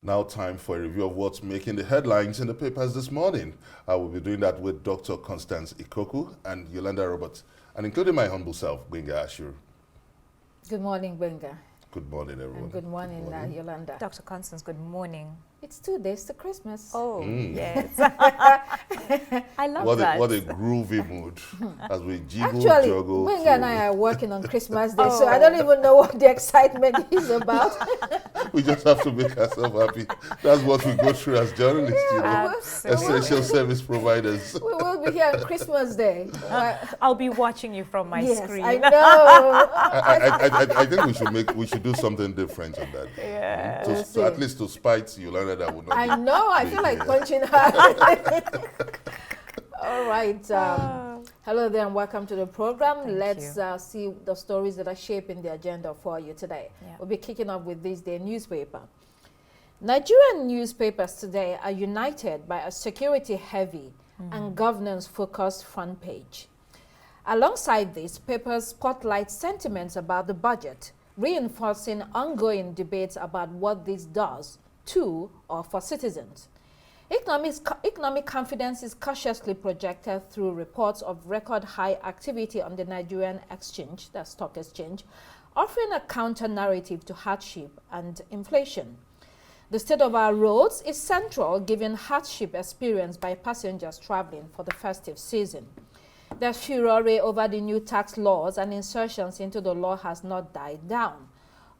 Now time for a review of what's making the headlines in the papers this morning. I will be doing that with Dr. Constance Ikoku and Yolanda Roberts, and including my humble self, Gbenga Ashur. Good morning, Gbenga. Good morning, everyone. And good morning, Yolanda. Dr. Constance, good morning. It's 2 days to Christmas. Oh, yes. I love that. What a groovy mood as we jiggle, Actually, juggle. Gbenga and I are working on Christmas Day, so I don't even know what the excitement is about. We just have to make ourselves happy. That's what we go through as journalists, essential service providers. We will be here on Christmas Day. I'll be watching you from my screen. I know. I think we should do something different on that. Yeah. To at least to spite Yolanda, that would not. I know. I feel like punching her. All right. Hello there and welcome to the program. Let's see the stories that are shaping the agenda for you today. Yeah. We'll be kicking off with this day newspaper. Nigerian newspapers today are united by a security-heavy and governance-focused front page. Alongside this, papers spotlight sentiments about the budget, reinforcing ongoing debates about what this does to or for citizens. Economic confidence is cautiously projected through reports of record high activity on the Nigerian exchange, the stock exchange, offering a counter-narrative to hardship and inflation. The state of our roads is central given hardship experienced by passengers traveling for the festive season. There's furore over the new tax laws and insertions into the law has not died down.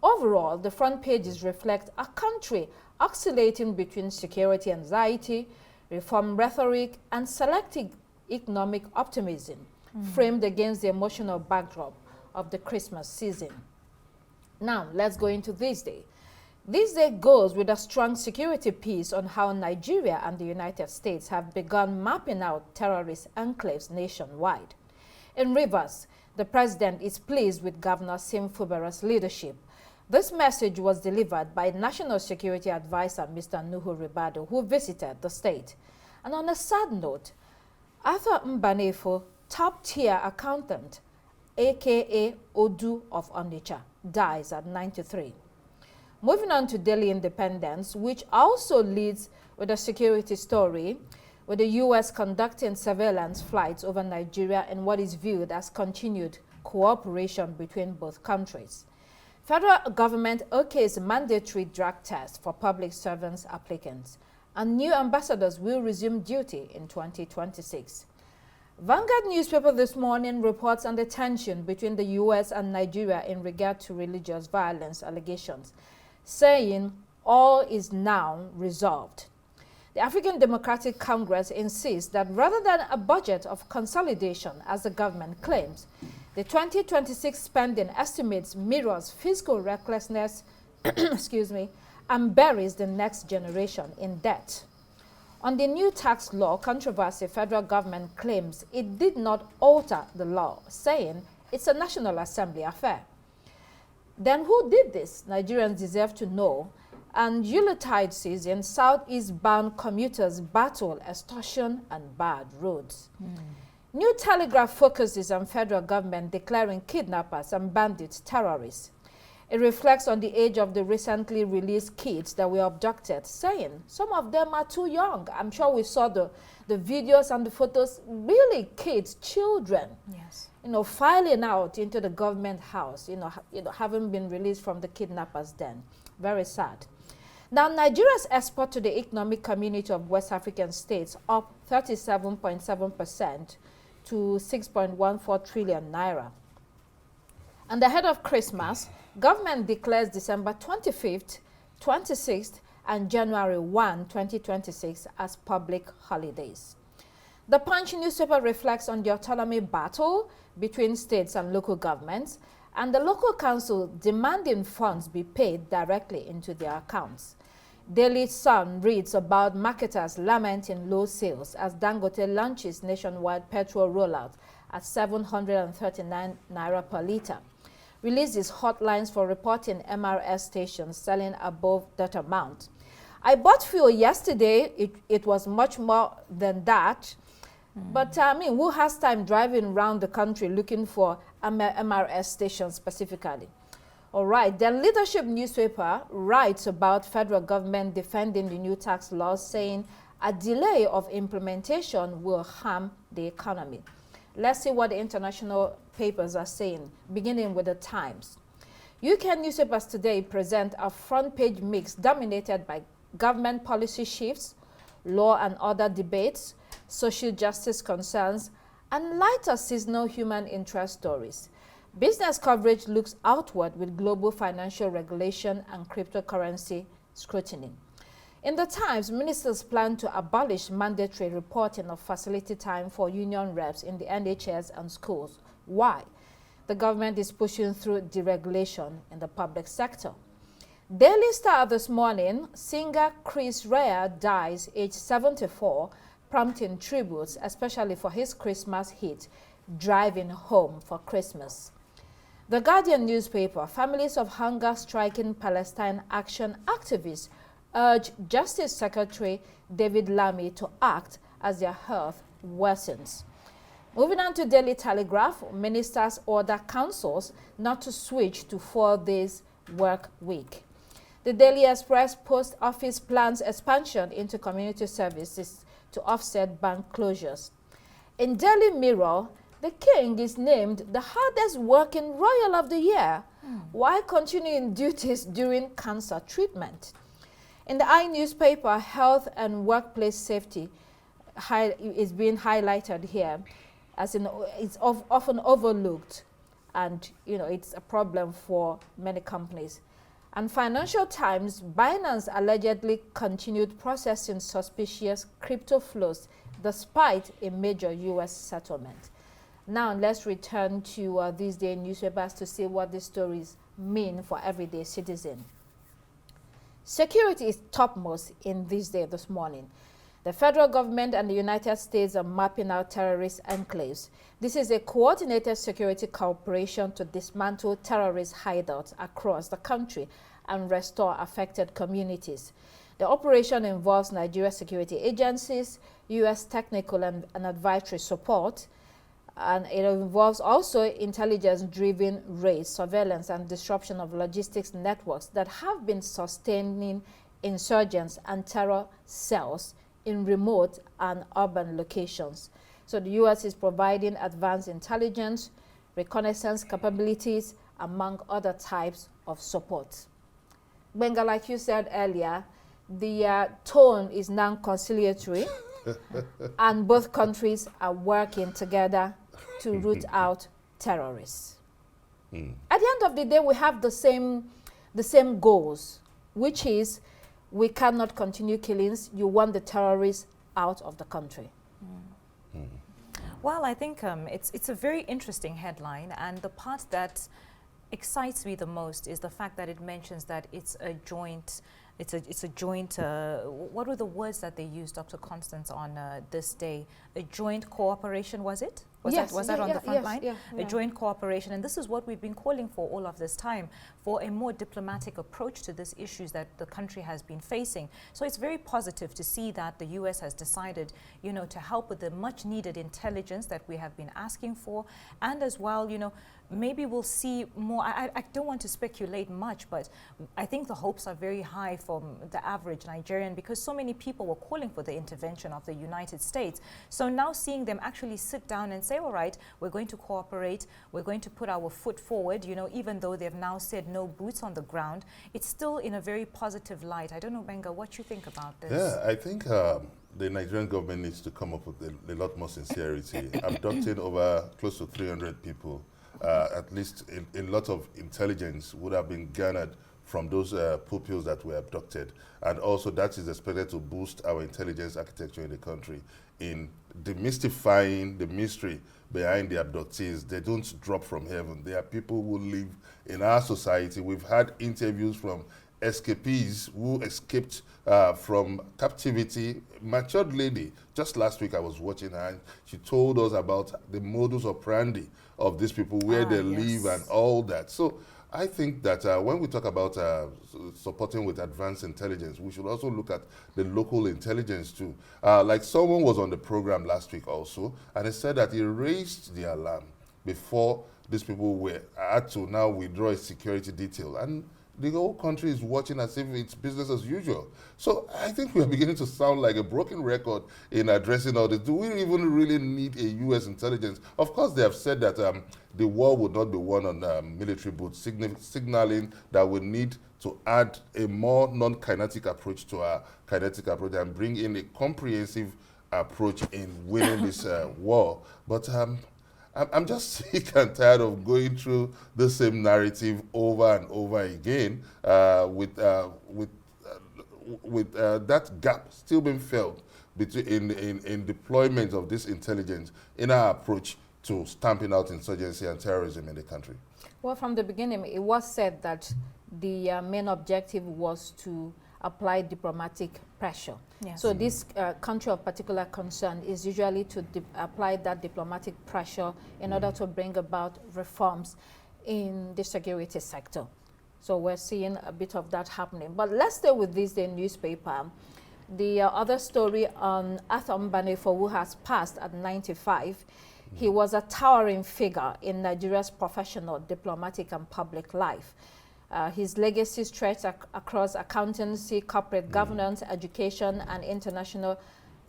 Overall, the front pages reflect a country oscillating between security anxiety, reform rhetoric, and selective economic optimism, framed against the emotional backdrop of the Christmas season. Now, let's go into this day. This day goes with a strong security piece on how Nigeria and the United States have begun mapping out terrorist enclaves nationwide. In Rivers, the president is pleased with Governor Sim Fubara's leadership. This message was delivered by National Security Advisor Mr. Nuhu Ribado, who visited the state. And on a sad note, Arthur Mbanefo, top-tier accountant, a.k.a. Odu of Onitsha, dies at 93. Moving on to Daily Independence, which also leads with a security story, with the U.S. conducting surveillance flights over Nigeria in what is viewed as continued cooperation between both countries. Federal government okays mandatory drug test for public servants applicants, and new ambassadors will resume duty in 2026. Vanguard newspaper this morning reports on the tension between the U.S. and Nigeria in regard to religious violence allegations, saying all is now resolved. The African Democratic Congress insists that rather than a budget of consolidation, as the government claims, the 2026 spending estimates mirrors fiscal recklessness and buries the next generation in debt. On the new tax law controversy, federal government claims it did not alter the law, saying it's a National Assembly affair. Then who did this? Nigerians deserve to know. And Yuletide season, southeast-bound commuters battle extortion and bad roads. New Telegraph focuses on federal government declaring kidnappers and bandits terrorists. It reflects on the age of the recently released kids that were abducted, saying some of them are too young. I'm sure we saw the videos and the photos, really kids, children, yes, filing out into the government house, having been released from the kidnappers' den. Very sad. Now, Nigeria's export to the economic community of West African states up 37.7% to 6.14 trillion naira. And ahead of Christmas, government declares December 25th, 26th, and January 1, 2026 as public holidays. The Punch newspaper reflects on the autonomy battle between states and local governments, and the local council demanding funds be paid directly into their accounts. Daily Sun reads about marketers lamenting low sales as Dangote launches nationwide petrol rollout at 739 naira per litre. Releases hotlines for reporting MRS stations selling above that amount. I bought fuel yesterday. It was much more than that. But who has time driving around the country looking for MRS stations specifically? All right, the Leadership newspaper writes about federal government defending the new tax laws, saying a delay of implementation will harm the economy. Let's see what the international papers are saying, beginning with the Times. UK newspapers today present a front-page mix dominated by government policy shifts, law and order debates, social justice concerns, and lighter seasonal human interest stories. Business coverage looks outward with global financial regulation and cryptocurrency scrutiny. In the Times, ministers plan to abolish mandatory reporting of facility time for union reps in the NHS and schools. Why? The government is pushing through deregulation in the public sector. Daily Star this morning, singer Chris Rea dies aged 74, prompting tributes, especially for his Christmas hit, Driving Home for Christmas. The Guardian newspaper, families of hunger-striking Palestine Action activists urge Justice Secretary David Lammy to act as their health worsens. Moving on to Daily Telegraph, ministers order councils not to switch to 4 days work week. The Daily Express post office plans expansion into community services to offset bank closures. In Daily Mirror, the king is named the hardest working royal of the year while continuing duties during cancer treatment. In the I newspaper, health and workplace safety is being highlighted here, as in it's often overlooked, and it's a problem for many companies. And Financial Times, Binance allegedly continued processing suspicious crypto flows despite a major U.S. settlement. Now let's return to these day newspapers to see what these stories mean for everyday citizen. Security is topmost in this morning. The federal government and the United States are mapping out terrorist enclaves. This is a coordinated security cooperation to dismantle terrorist hideouts across the country and restore affected communities. The operation involves Nigerian security agencies, U.S. technical and advisory support, and it involves also intelligence-driven raids, surveillance, and disruption of logistics networks that have been sustaining insurgents and terror cells in remote and urban locations. So the U.S. is providing advanced intelligence, reconnaissance capabilities, among other types of support. Benga, like you said earlier, the tone is now conciliatory, and both countries are working together to root out terrorists. At the end of the day, we have the same goals, which is we cannot continue killings. You want the terrorists out of the country. Well, I think it's a very interesting headline, and the part that excites me the most is the fact that it mentions that it's a joint. It's a joint. What were the words that they used, Dr. Constance, on this day? A joint cooperation, was it? Was that on the front line? Yeah. A joint cooperation, and this is what we've been calling for all of this time, for a more diplomatic approach to these issues that the country has been facing. So it's very positive to see that the U.S. has decided, to help with the much needed intelligence that we have been asking for, and as well, maybe we'll see more. I don't want to speculate much, but I think the hopes are very high from the average Nigerian, because so many people were calling for the intervention of the United States. So now seeing them actually sit down and say, all right, we're going to cooperate, we're going to put our foot forward, even though they've now said no boots on the ground, it's still in a very positive light. I don't know, Benga, what you think about this? Yeah, I think the Nigerian government needs to come up with a lot more sincerity. Abducting over close to 300 people, at least a lot of intelligence would have been garnered from those pupils that were abducted. And also that is expected to boost our intelligence architecture in the country in demystifying the mystery behind the abductees. They don't drop from heaven. They are people who live in our society. We've had interviews from escapees who escaped from captivity. Matured lady, just last week I was watching her, and she told us about the modus operandi of these people, where they live and all that. So I think that when we talk about supporting with advanced intelligence, we should also look at the local intelligence too. Like someone was on the program last week also, and he said that he raised the alarm before these people had to now withdraw a security detail, and the whole country is watching as if it's business as usual. So I think we are beginning to sound like a broken record in addressing all this. Do we even really need a U.S. intelligence? Of course, they have said that the war would not be won on military boots, signaling that we need to add a more non-kinetic approach to our kinetic approach and bring in a comprehensive approach in winning this war. But I'm just sick and tired of going through the same narrative over and over again with that gap still being felt between in deployment of this intelligence in our approach to stamping out insurgency and terrorism in the country. Well, from the beginning, it was said that the main objective was to apply diplomatic pressure. Yes. So this country of particular concern is usually to apply that diplomatic pressure in order to bring about reforms in the security sector. So we're seeing a bit of that happening. But let's stay with this newspaper. The other story on Arthur Mbanefo, who has passed at 95. He was a towering figure in Nigeria's professional, diplomatic, and public life. His legacy stretched across accountancy, corporate governance, education, and international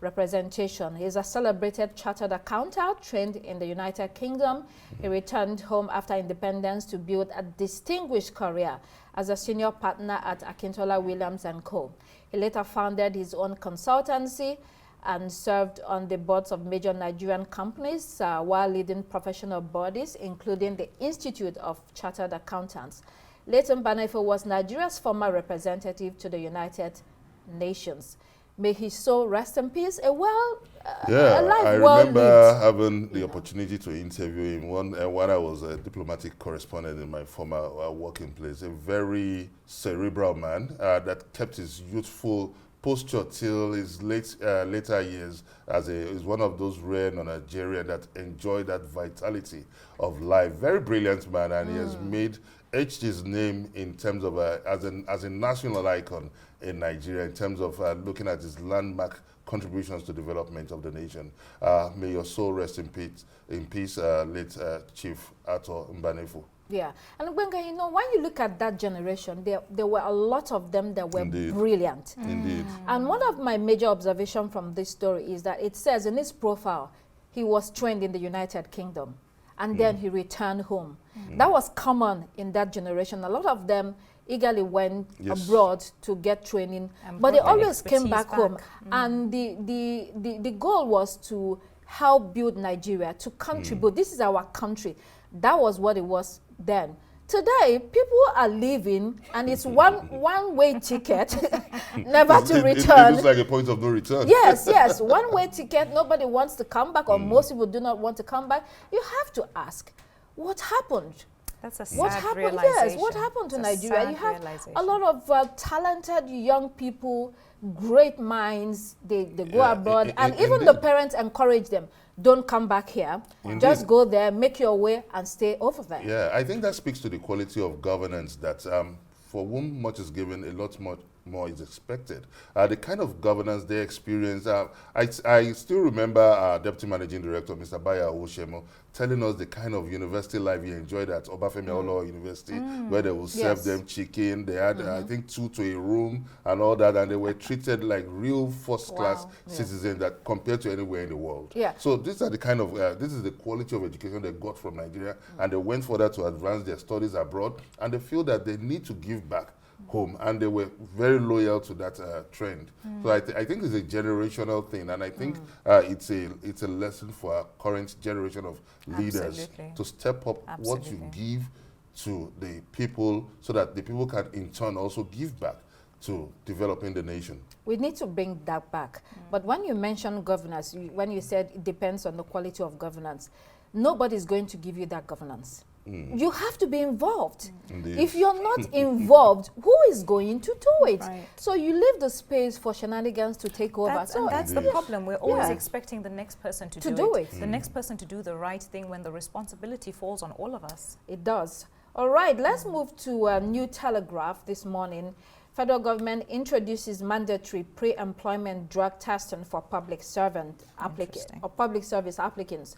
representation. He's a celebrated chartered accountant trained in the United Kingdom. He returned home after independence to build a distinguished career as a senior partner at Akintola Williams & Co. He later founded his own consultancy and served on the boards of major Nigerian companies while leading professional bodies, including the Institute of Chartered Accountants. Leighton Banefo was Nigeria's former representative to the United Nations. May his soul rest in peace. A life I well remember lived. having the opportunity to interview him when I was a diplomatic correspondent in my former working place. A very cerebral man that kept his youthful posture till his later years is one of those rare non-Nigerian that enjoy that vitality of life. Very brilliant man, and he has etched his name in terms of as a national icon in Nigeria in terms of looking at his landmark contributions to development of the nation. May your soul rest in peace, late Chief Arthur Mbanefo. Yeah, and Gbenga, you know, when you look at that generation, there were a lot of them that were brilliant. Indeed. And one of my major observations from this story is that it says in his profile, he was trained in the United Kingdom, and then he returned home. That was common in that generation. A lot of them eagerly went abroad to get training, but they always came back home. And the goal was to help build Nigeria, to contribute. This is our country. That was what it was then. Today, people are leaving, and it's one-way ticket, never to return. It looks like a point of no return. Yes, one-way ticket. Nobody wants to come back, or most people do not want to come back. You have to ask, what happened? That's a sad realization. Yes, what happened to Nigeria? You have a lot of talented young people, great minds. They go abroad, and even the parents encourage them. Don't come back here. Indeed. Just go there, make your way, and stay over there. Yeah, I think that speaks to the quality of governance that for whom much is given, a lot more is expected. The kind of governance they experience, I still remember our Deputy Managing Director, Mr. Baya Oshemo, telling us the kind of university life he enjoyed at Obafemi Awolowo University, where they would serve them chicken. They had, I think, 2 to a room and all that, and they were treated like real first-class citizens that compared to anywhere in the world. Yeah. So these are the kind of, this is the quality of education they got from Nigeria, and they went further to advance their studies abroad, and they feel that they need to give back home, and they were very loyal to that trend. So I think it's a generational thing, and I think it's a lesson for our current generation of leaders to step up what you give to the people, so that the people can in turn also give back to developing the nation. We need to bring that back. But when you mention governance, when you said it depends on the quality of governance, nobody's going to give you that governance. You have to be involved. If you're not involved, who is going to do it? Right. So you leave the space for shenanigans to take over. And that's the problem. We're always expecting the next person to do it. The next person to do the right thing when the responsibility falls on all of us. It does. All right, let's move to a new Telegraph this morning. Federal government introduces mandatory pre-employment drug testing for public servant applicants or public service applicants.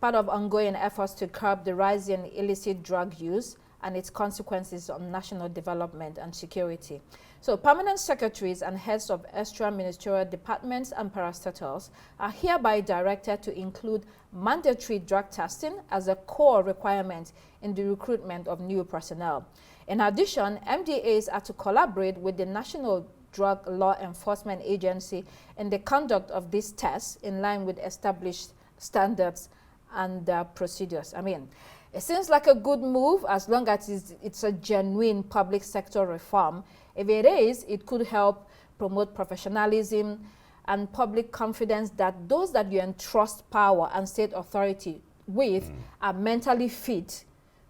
part of ongoing efforts to curb the rising illicit drug use and its consequences on national development and security. So permanent secretaries and heads of extra ministerial departments and parastatals are hereby directed to include mandatory drug testing as a core requirement in the recruitment of new personnel. In addition, MDAs are to collaborate with the National Drug Law Enforcement Agency in the conduct of these tests in line with established standards and procedures. I mean, it seems like a good move as long as it's a genuine public sector reform. If it is, it could help promote professionalism and public confidence that those that you entrust power and state authority with are mentally fit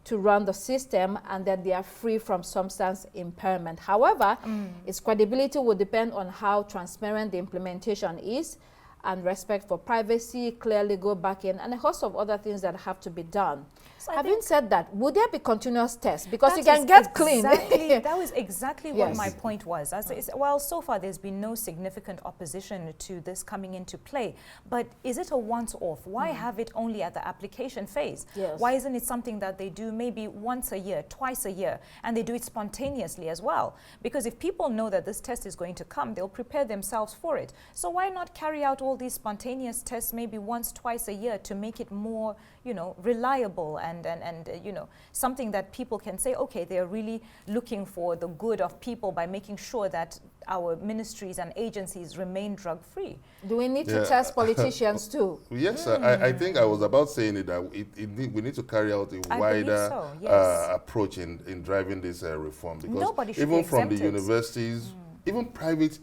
to run the system and that they are free from substance impairment. However, its credibility will depend on how transparent the implementation is and respect for privacy, clear legal backing, and a host of other things that have to be done. So having said that, would there be continuous tests? Because you can get clean. That was exactly what my point was. Well, so far there's been no significant opposition to this coming into play. But is it a once-off? Why have it only at the application phase? Yes. Why isn't it something that they do maybe once a year, twice a year, and they do it spontaneously as well? Because if people know that this test is going to come, they'll prepare themselves for it. So why not carry out all these spontaneous tests maybe once, twice a year to make it more, you know, reliable and you know, something that people can say, okay, they're really looking for the good of people by making sure that our ministries and agencies remain drug-free. Do we need to test politicians too? Yes, I think I was about saying it, that we need to carry out a wider approach in driving this reform, because even from the universities, even private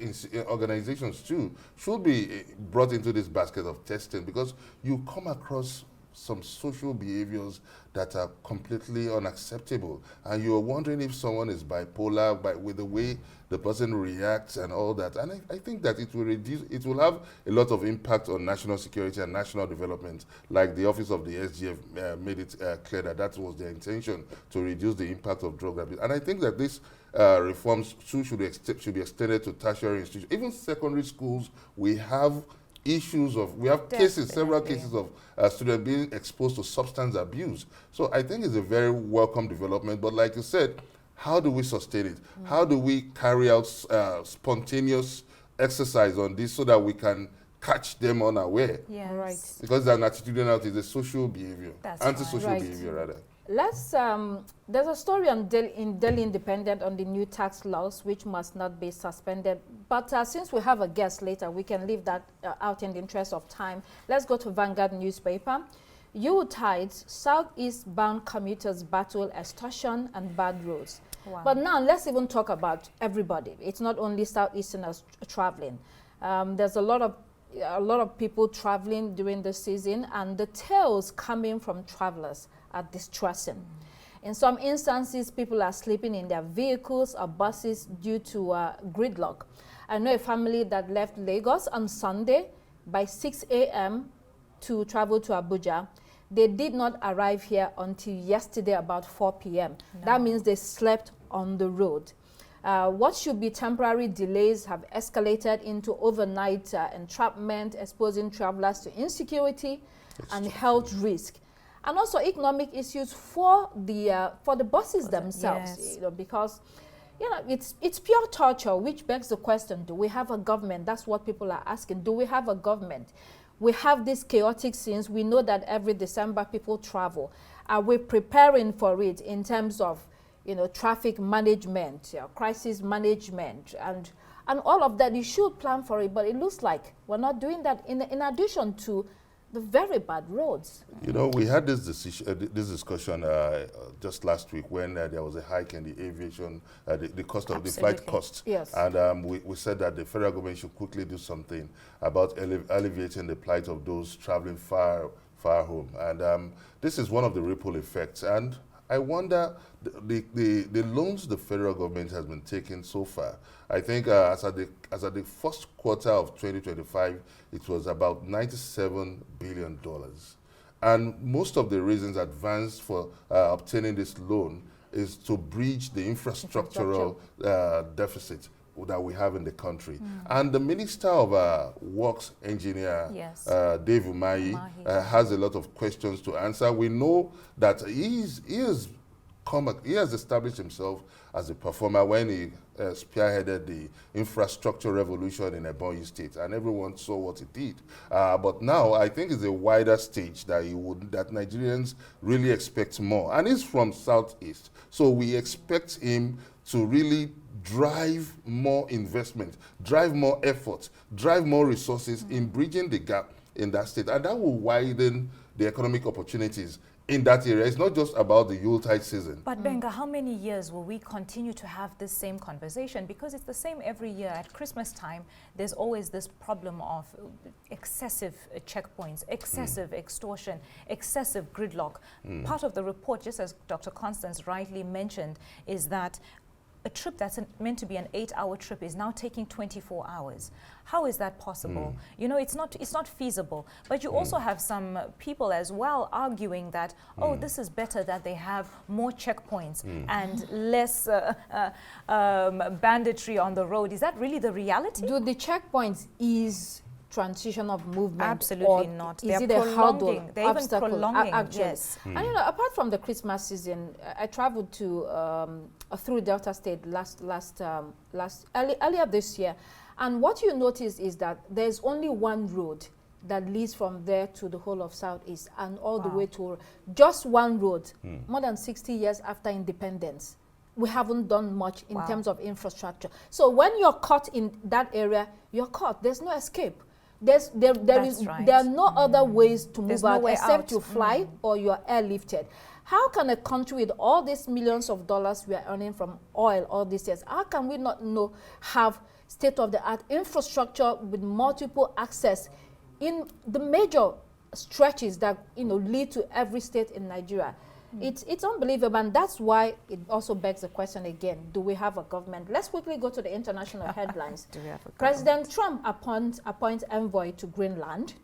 organizations too should be brought into this basket of testing, because you come across some social behaviors that are completely unacceptable, and you're wondering if someone is bipolar with the way the person reacts and all that. And I think that it will have a lot of impact on national security and national development, like the office of the SGF made it clear that was their intention, to reduce the impact of drug abuse. And I think that this reforms too should be extended to tertiary institutions. Even secondary schools, we have several cases of students being exposed to substance abuse. So I think it's a very welcome development. But like you said, how do we sustain it? How do we carry out spontaneous exercise on this so that we can catch them unaware? Yeah, right. Because an attitudinal is a social behavior, antisocial behavior rather. Let's, there's a story in Delhi Independent on the new tax laws, which must not be suspended. But since we have a guest later, we can leave that out in the interest of time. Let's go to Vanguard newspaper. Yuletide, southeast-bound commuters battle extortion and bad roads. Wow. But now let's even talk about everybody. It's not only southeasterners traveling. There's a lot of people traveling during the season, and the tales coming from travelers are distressing. In some instances, people are sleeping in their vehicles or buses due to gridlock. I know a family that left Lagos on Sunday by 6 a.m. to travel to Abuja. They did not arrive here until yesterday about 4 p.m. No. That means they slept on the road. What should be temporary delays have escalated into overnight entrapment, exposing travelers to insecurity and health risk. And also economic issues for the buses themselves, yes. You know, because it's pure torture, which begs the question: do we have a government? That's what people are asking. Do we have a government? We have these chaotic scenes. We know that every December people travel. Are we preparing for it in terms of, traffic management, crisis management, and all of that? You should plan for it, but it looks like we're not doing that. In addition to the very bad roads. We had this discussion just last week when there was a hike in the aviation, the cost of the flight costs. Yes. And we said that the federal government should quickly do something about alleviating the plight of those traveling far home. And this is one of the ripple effects. And I wonder, the loans the federal government has been taking so far, I think as at the first quarter of 2025, it was about $97 billion. And most of the reasons advanced for obtaining this loan is to bridge the infrastructural deficit. that we have in the country. And the Minister of Works Engineer, Yes. Dave Umahi, has a lot of questions to answer. We know that he has established himself as a performer when he spearheaded the infrastructure revolution in Ebonyi State, and everyone saw what he did. But now I think it's a wider stage that that Nigerians really expect more. And he's from Southeast, so we expect him to really drive more investment, drive more effort, drive more resources in bridging the gap in that state. And that will widen the economic opportunities in that area. It's not just about the Yuletide season. But Benga, how many years will we continue to have this same conversation? Because it's the same every year. At Christmas time, there's always this problem of excessive checkpoints, excessive extortion, excessive gridlock. Part of the report, just as Dr. Constance rightly mentioned, is that a trip that's meant to be an 8-hour trip is now taking 24 hours. How is that possible? You know, it's not feasible. But you also have some people as well arguing that, oh, this is better that they have more checkpoints and less banditry on the road. Is that really the reality? Do the checkpoints ease transition of movement? Absolutely not. Is it a hurdle, they're even obstacle? prolonging, Actually. yes. And you know, apart from the Christmas season, I traveled to through Delta State earlier this year, and what you notice is that there's only one road that leads from there to the whole of Southeast and all the way to just one road. More than 60 years after independence, we haven't done much in terms of infrastructure. So when you're caught in that area, you're caught. There's no escape. There are no other ways to move out except to fly or you're airlifted. How can a country with all these millions of dollars we are earning from oil all these years, how can we not have state-of-the-art infrastructure with multiple access in the major stretches that lead to every state in Nigeria? It's unbelievable, and that's why it also begs the question again, do we have a government? Let's quickly go to the international headlines. Do we have a President Trump appoints envoy to Greenland,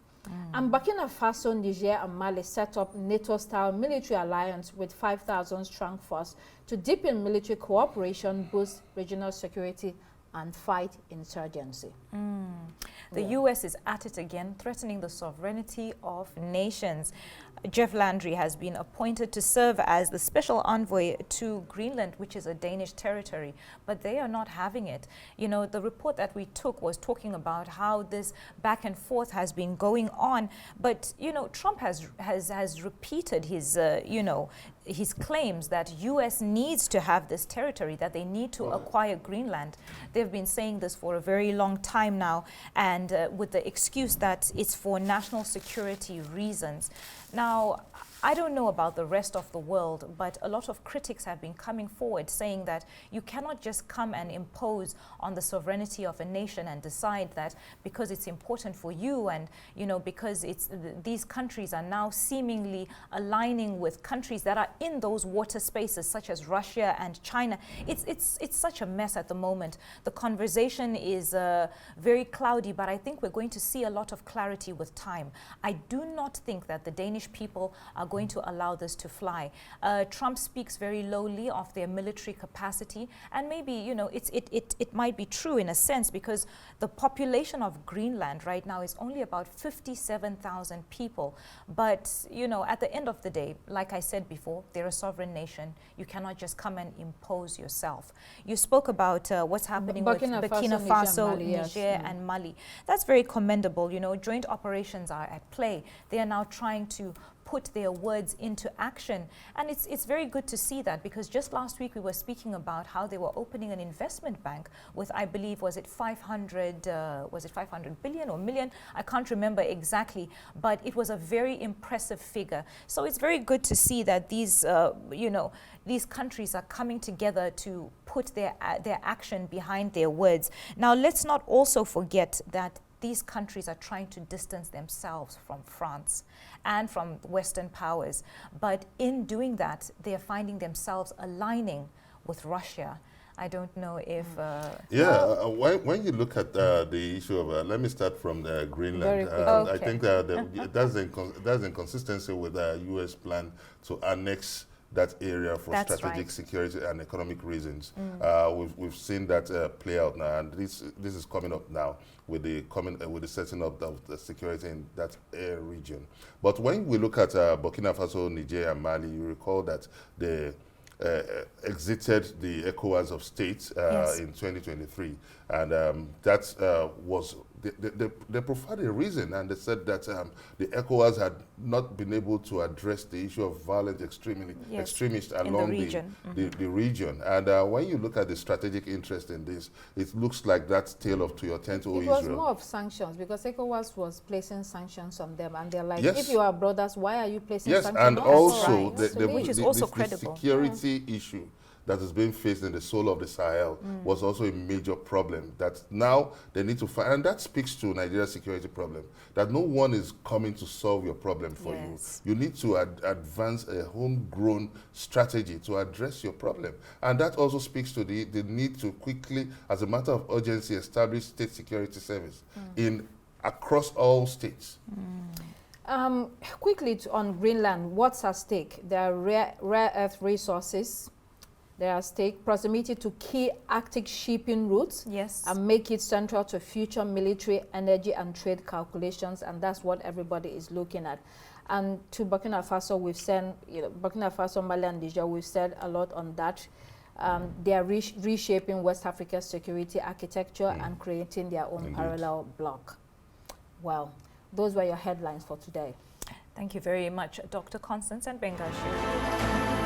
and Burkina Faso, Niger, and Mali set up NATO-style military alliance with 5,000 strong force to deepen military cooperation, boost regional security, and fight insurgency. The U.S. is at it again, threatening the sovereignty of nations. Jeff Landry has been appointed to serve as the special envoy to Greenland, which is a Danish territory, but they are not having it. You know, the report that we took was talking about how this back and forth has been going on, but, Trump has repeated his, his claims that U.S. needs to have this territory, that they need to acquire Greenland. They've been saying this for a very long time now, and with the excuse that it's for national security reasons. Now, I don't know about the rest of the world, but a lot of critics have been coming forward saying that you cannot just come and impose on the sovereignty of a nation and decide that because it's important for you and, because these countries are now seemingly aligning with countries that are in those water spaces such as Russia and China. It's such a mess at the moment. The conversation is very cloudy, but I think we're going to see a lot of clarity with time. I do not think that the Danish people are going to allow this to fly. Trump speaks very lowly of their military capacity, and maybe it might be true in a sense, because the population of Greenland right now is only about 57,000 people. But at the end of the day, like I said before, they're a sovereign nation. You cannot just come and impose yourself. You spoke about what's happening with Burkina Faso, Niger, and Mali. That's very commendable. Joint operations are at play. They are now trying to put their words into action, and it's very good to see that, because just last week we were speaking about how they were opening an investment bank with, I believe, was it 500 billion or million? I can't remember exactly, but it was a very impressive figure. So it's very good to see that these these countries are coming together to put their action behind their words. Now, let's not also forget that these countries are trying to distance themselves from France and from Western powers. But in doing that, they are finding themselves aligning with Russia. I don't know if... when you look at the issue of... let me start from Greenland. I think that's inconsistency with the U.S. plan to annex that area for That's strategic right. security and economic reasons. We've seen that play out now, and this is coming up now with the setting up of the security in that region. But when we look at Burkina Faso, Niger, and Mali, you recall that they exited the ECOWAS of states Yes. in 2023, and that was they provided a reason, and they said that the ECOWAS had not been able to address the issue of violent extremists along the region. the region. And when you look at the strategic interest in this, it looks like that tale of to attend to It Israel. was more of sanctions, because ECOWAS was placing sanctions on them, and they're like, Yes. if you are brothers, why are you placing Yes, sanctions and on us? also Right. Which is also the credible. security issue that is being faced in the soul of the Sahel was also a major problem that now they need to find, and that speaks to Nigeria's security problem, that no one is coming to solve your problem for Yes. you. You need to advance a homegrown strategy to address your problem. And that also speaks to the need to quickly, as a matter of urgency, establish state security service across all states. Quickly on Greenland, what's at stake? There are rare earth resources. They are at stake. Proximity to key Arctic shipping routes. Yes. And make it central to future military, energy, and trade calculations. And that's what everybody is looking at. And to Burkina Faso, we've said, Burkina Faso, Mali, and Niger, we've said a lot on that. They are reshaping West Africa's security architecture and creating their own parallel bloc. Well, those were your headlines for today. Thank you very much, Dr. Constance and Bengashi.